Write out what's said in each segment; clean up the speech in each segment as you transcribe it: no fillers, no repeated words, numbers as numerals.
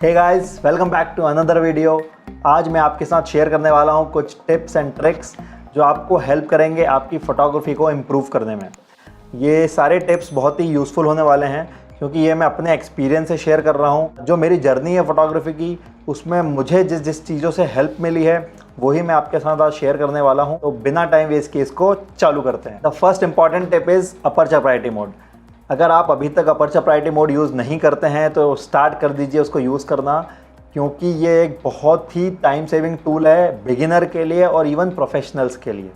Hey guys, welcome back to another video. आज मैं आपके साथ शेयर करने वाला हूँ कुछ टिप्स एंड ट्रिक्स जो आपको हेल्प करेंगे आपकी फ़ोटोग्राफी को इम्प्रूव करने में। ये सारे टिप्स बहुत ही यूज़फुल होने वाले हैं क्योंकि ये मैं अपने एक्सपीरियंस से शेयर कर रहा हूँ। जो मेरी जर्नी है फ़ोटोग्राफी की, उसमें मुझे जिस चीज़ों से हेल्प मिली है वही मैं आपके साथ आज शेयर करने वाला हूँ। तो बिना टाइम वेस्ट किए इसको चालू करते हैं। The first important tip is aperture priority mode. अगर आप अभी तक अपर्चर प्रायोरिटी मोड यूज़ नहीं करते हैं तो स्टार्ट कर दीजिए उसको यूज़ करना, क्योंकि ये एक बहुत ही टाइम सेविंग टूल है बिगिनर के लिए और इवन प्रोफेशनल्स के लिए।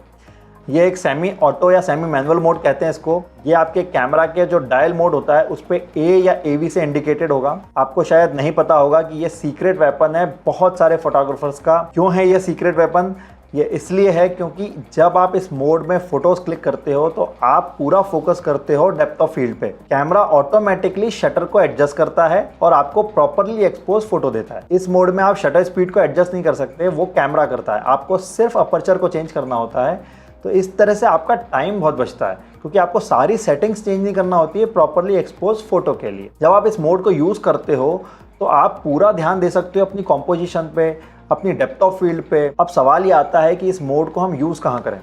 ये एक सेमी ऑटो या सेमी मैनुअल मोड कहते हैं इसको। ये आपके कैमरा के जो डायल मोड होता है उस पर ए या AV से इंडिकेटेड होगा। आपको शायद नहीं पता होगा कि ये सीक्रेट वेपन है बहुत सारे फोटोग्राफर्स का। क्यों है ये सीक्रेट वेपन? ये इसलिए है क्योंकि जब आप इस मोड में फ़ोटोज़ क्लिक करते हो तो आप पूरा फोकस करते हो डेप्थ ऑफ फील्ड पे। कैमरा ऑटोमेटिकली शटर को एडजस्ट करता है और आपको प्रॉपरली एक्सपोज फोटो देता है। इस मोड में आप शटर स्पीड को एडजस्ट नहीं कर सकते, वो कैमरा करता है। आपको सिर्फ अपर्चर को चेंज करना होता है। तो इस तरह से आपका टाइम बहुत बचता है क्योंकि आपको सारी सेटिंग्स चेंज नहीं करना होती है प्रॉपरली एक्सपोज फोटो के लिए। जब आप इस मोड को यूज़ करते हो तो आप पूरा ध्यान दे सकते हो अपनी कॉम्पोजिशन पे, अपनी डेप्थ ऑफ फील्ड पे। अब सवाल ये आता है कि इस मोड को हम यूज़ कहाँ करें।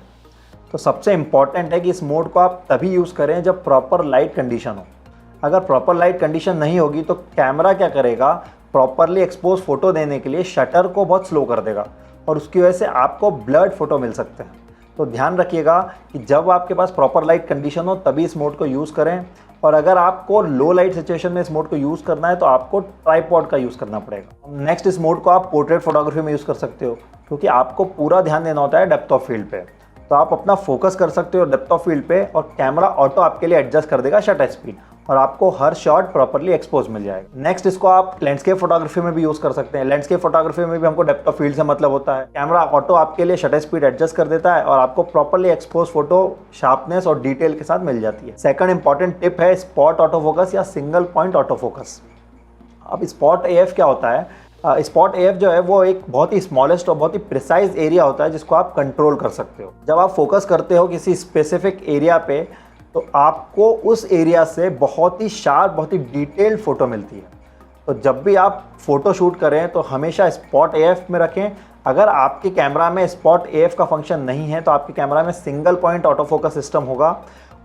तो सबसे इम्पॉर्टेंट है कि इस मोड को आप तभी यूज़ करें जब प्रॉपर लाइट कंडीशन हो। अगर प्रॉपर लाइट कंडीशन नहीं होगी तो कैमरा क्या करेगा, प्रॉपरली एक्सपोज फोटो देने के लिए शटर को बहुत स्लो कर देगा और उसकी वजह से आपको ब्लर्ड फोटो मिल सकते हैं। तो ध्यान रखिएगा कि जब आपके पास प्रॉपर लाइट कंडीशन हो तभी इस मोड को यूज़ करें। और अगर आपको लो लाइट सिचुएशन में इस मोड को यूज़ करना है तो आपको ट्राइपॉड का यूज़ करना पड़ेगा। नेक्स्ट, इस मोड को आप पोर्ट्रेट फोटोग्राफी में यूज़ कर सकते हो क्योंकि आपको पूरा ध्यान देना होता है डेप्थ ऑफ फील्ड पे। तो आप अपना फोकस कर सकते हो डेप्थ ऑफ फील्ड पे और कैमरा ऑटो आपके लिए एडजस्ट कर देगा शटर स्पीड और आपको हर शॉट प्रॉपरली एक्सपोज मिल जाएगा। नेक्स्ट, इसको आप लैंडस्केप फोटोग्राफी में भी यूज़ कर सकते हैं। लैंडस्केप फोटोग्राफी में भी हमको डेप्थ ऑफ फील्ड से मतलब होता है। कैमरा ऑटो आपके लिए शटर स्पीड एडजस्ट कर देता है और आपको प्रॉपरली एक्सपोज फोटो शार्पनेस और डिटेल के साथ मिल जाती है। सेकंड इंपॉर्टेंट टिप है स्पॉट ऑटो फोकस या सिंगल पॉइंट ऑटो फोकस। अब स्पॉट AF क्या होता है? स्पॉट AF जो है वो एक बहुत ही स्मॉलेस्ट और बहुत ही प्रिसाइज एरिया होता है जिसको आप कंट्रोल कर सकते हो। जब आप फोकस करते हो किसी स्पेसिफिक एरिया पे तो आपको उस एरिया से बहुत ही शार्प, बहुत ही डिटेल्ड फोटो मिलती है। तो जब भी आप फोटो शूट करें तो हमेशा स्पॉट AF में रखें। अगर आपके कैमरा में स्पॉट AF का फंक्शन नहीं है तो आपके कैमरा में single point auto focus system होगा,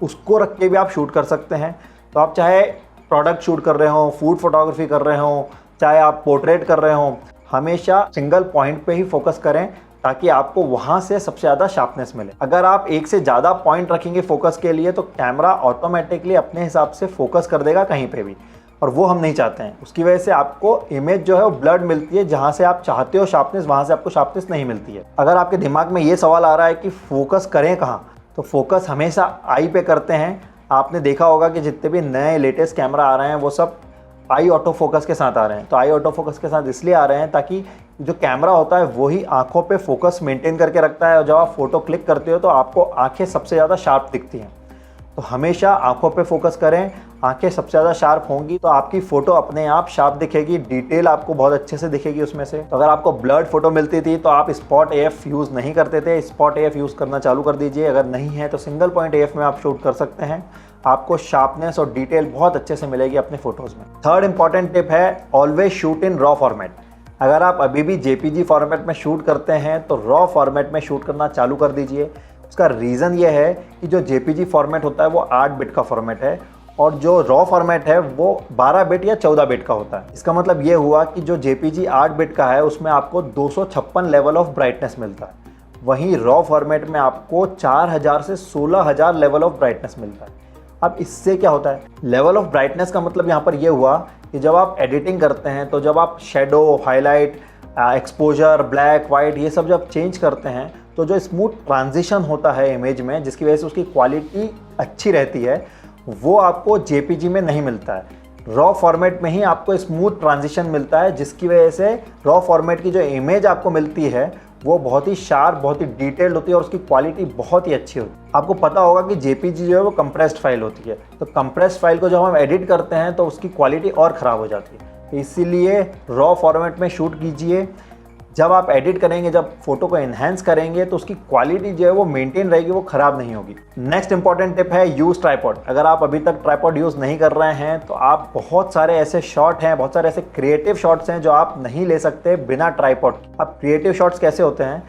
उसको रख के भी आप शूट कर सकते हैं। तो आप चाहे प्रोडक्ट शूट कर रहे हो, फूड फोटोग्राफी कर रहे हो, चाहे आप पोर्ट्रेट कर रहे हो, हमेशा सिंगल पॉइंट पे ही फोकस करें ताकि आपको वहाँ से सबसे ज़्यादा शार्पनेस मिले। अगर आप एक से ज़्यादा पॉइंट रखेंगे फोकस के लिए तो कैमरा ऑटोमेटिकली अपने हिसाब से फोकस कर देगा कहीं पे भी, और वो हम नहीं चाहते हैं। उसकी वजह से आपको इमेज जो है वो ब्लर्ड मिलती है। जहाँ से आप चाहते हो शार्पनेस, वहाँ से आपको शार्पनेस नहीं मिलती है। अगर आपके दिमाग में ये सवाल आ रहा है कि फोकस करें कहाँ, तो फोकस हमेशा आई पे करते हैं। आपने देखा होगा कि जितने भी नए लेटेस्ट कैमरा आ रहे हैं वो सब आई ऑटो फोकस के साथ आ रहे हैं। तो आई ऑटो फोकस के साथ इसलिए आ रहे हैं ताकि जो कैमरा होता है वही आंखों पे फोकस मेंटेन करके रखता है और जब आप फोटो क्लिक करते हो तो आपको आंखें सबसे ज़्यादा शार्प दिखती हैं। तो हमेशा आंखों पे फोकस करें। आंखें सबसे ज़्यादा शार्प होंगी तो आपकी फ़ोटो अपने आप शार्प दिखेगी, डिटेल आपको बहुत अच्छे से दिखेगी उसमें से। तो अगर आपको ब्लर्ड फोटो मिलती थी तो आप स्पॉट AF यूज़ नहीं करते थे, स्पॉट AF यूज़ करना चालू कर दीजिए। अगर नहीं है तो सिंगल पॉइंट AF में आप शूट कर सकते हैं। आपको शार्पनेस और डिटेल बहुत अच्छे से मिलेगी अपने फोटोज़ में। थर्ड इंपॉर्टेंट टिप है always shoot in raw format. अगर आप अभी भी JPG फॉर्मेट में शूट करते हैं तो रॉ फॉर्मेट में शूट करना चालू कर दीजिए। उसका रीज़न ये है कि जो JPG फॉर्मेट होता है वो 8 बिट का फॉर्मेट है और जो रॉ फॉर्मेट है वो 12 बिट या 14 बिट का होता है। इसका मतलब ये हुआ कि जो JPG 8 बिट का है उसमें आपको 256 लेवल ऑफ ब्राइटनेस मिलता है, वहीं रॉ फॉर्मेट में आपको 4000 से 16000 लेवल ऑफ ब्राइटनेस मिलता है। अब इससे क्या होता है, लेवल ऑफ ब्राइटनेस का मतलब यहाँ पर ये हुआ कि जब आप एडिटिंग करते हैं तो जब आप shadow, highlight, exposure, black, white ये सब जब चेंज करते हैं तो जो स्मूथ ट्रांजिशन होता है इमेज में, जिसकी वजह से उसकी क्वालिटी अच्छी रहती है, वो आपको JPG में नहीं मिलता है। रॉ फॉर्मेट में ही आपको स्मूथ ट्रांजिशन मिलता है, जिसकी वजह से रॉ फॉर्मेट की जो इमेज आपको मिलती है वो बहुत ही शार्प, बहुत ही डिटेल्ड होती है और उसकी क्वालिटी बहुत ही अच्छी होती है। आपको पता होगा कि JPG जो है वो कंप्रेस्ड फाइल होती है, तो कंप्रेस्ड फाइल को जब हम एडिट करते हैं तो उसकी क्वालिटी और ख़राब हो जाती है। इसीलिए रॉ फॉर्मेट में शूट कीजिए। जब आप एडिट करेंगे, जब फोटो को एनहेंस करेंगे तो उसकी क्वालिटी जो है वो मेंटेन रहेगी, वो खराब नहीं होगी। नेक्स्ट इंपॉर्टेंट टिप है यूज ट्राइपॉड। अगर आप अभी तक ट्राइपॉड यूज नहीं कर रहे हैं तो आप बहुत सारे ऐसे शॉट हैं, बहुत सारे ऐसे क्रिएटिव शॉट्स हैं जो आप नहीं ले सकते बिना ट्राइपॉड। अब क्रिएटिव शॉट्स कैसे होते हैं,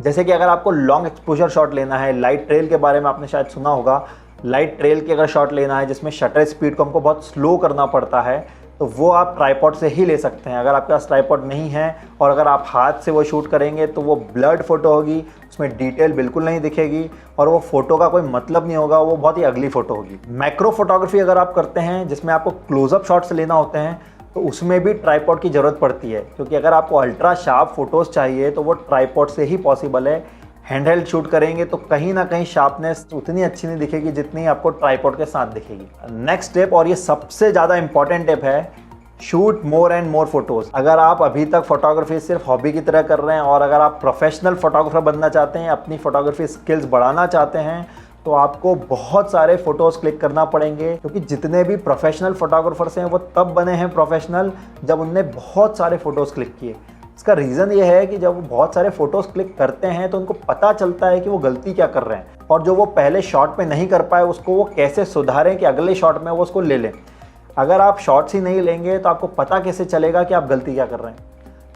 जैसे कि अगर आपको लॉन्ग एक्सपोजर शॉट लेना है, लाइट ट्रेल के बारे में आपने शायद सुना होगा, लाइट ट्रेल के अगर शॉट लेना है जिसमें शटर स्पीड को हमको बहुत स्लो करना पड़ता है, तो वो आप ट्राइपॉड से ही ले सकते हैं। अगर आपके पास ट्राइपॉड नहीं है और अगर आप हाथ से वो शूट करेंगे तो वो ब्लर्ड फोटो होगी, उसमें डिटेल बिल्कुल नहीं दिखेगी और वो फोटो का कोई मतलब नहीं होगा, वो बहुत ही अगली फोटो होगी। मैक्रो फोटोग्राफी अगर आप करते हैं जिसमें आपको क्लोजअप शॉट्स लेना होते हैं तो उसमें भी ट्राइपॉड की ज़रूरत पड़ती है, क्योंकि अगर आपको अल्ट्रा शार्प फोटोज़ चाहिए तो वो ट्राइपॉड से ही पॉसिबल है। हैंडहेल्ड शूट करेंगे तो कहीं ना कहीं शार्पनेस उतनी अच्छी नहीं दिखेगी जितनी आपको ट्राइपॉड के साथ दिखेगी। नेक्स्ट स्टेप, और ये सबसे ज़्यादा इंपॉर्टेंट टिप है, shoot more and more photos. अगर आप अभी तक फोटोग्राफी सिर्फ हॉबी की तरह कर रहे हैं और अगर आप प्रोफेशनल फोटोग्राफर बनना चाहते हैं, अपनी फोटोग्राफी स्किल्स बढ़ाना चाहते हैं, तो आपको बहुत सारे फोटोज़ क्लिक करना पड़ेंगे, क्योंकि जितने भी प्रोफेशनल फोटोग्राफर्स हैं वो तब बने हैं प्रोफेशनल जब उनने बहुत सारे फ़ोटोज़ क्लिक किए। इसका रीज़न ये है कि जब वो बहुत सारे फ़ोटोज़ क्लिक करते हैं तो उनको पता चलता है कि वो गलती क्या कर रहे हैं और जो वो पहले शॉट में नहीं कर पाए उसको वो कैसे सुधारें कि अगले शॉट में वो उसको ले लें। अगर आप शॉट्स ही नहीं लेंगे तो आपको पता कैसे चलेगा कि आप गलती क्या कर रहे हैं।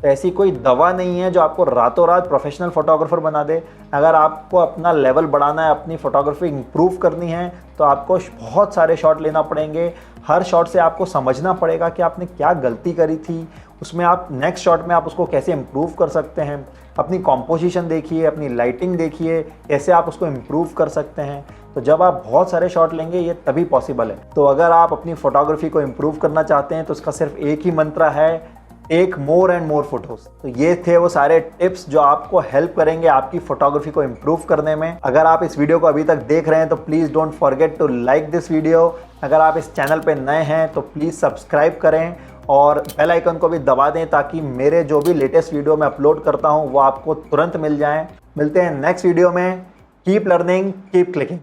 तो ऐसी कोई दवा नहीं है जो आपको रातों रात प्रोफेशनल फोटोग्राफर बना दे। अगर आपको अपना लेवल बढ़ाना है, अपनी फोटोग्राफी इंप्रूव करनी है, तो आपको बहुत सारे शॉट लेना पड़ेंगे। हर शॉट से आपको समझना पड़ेगा कि आपने क्या गलती करी थी, उसमें आप नेक्स्ट शॉट में आप उसको कैसे इम्प्रूव कर सकते हैं। अपनी कॉम्पोजिशन देखिए, अपनी लाइटिंग देखिए, कैसे आप उसको इम्प्रूव कर सकते हैं। तो जब आप बहुत सारे शॉट लेंगे ये तभी पॉसिबल है। तो अगर आप अपनी फोटोग्राफी को इम्प्रूव करना चाहते हैं तो उसका सिर्फ एक ही मंत्र है, take more and more photos. तो ये थे वो सारे टिप्स जो आपको हेल्प करेंगे आपकी फोटोग्राफी को इम्प्रूव करने में। अगर आप इस वीडियो को अभी तक देख रहे हैं तो please don't forget to like this video. अगर आप इस चैनल पे नए हैं तो प्लीज़ सब्सक्राइब करें और बेल आइकन को भी दबा दें ताकि मेरे जो भी लेटेस्ट वीडियो मैं अपलोड करता हूँ वो आपको तुरंत मिल जाएं। मिलते हैं नेक्स्ट वीडियो में। Keep learning, keep clicking.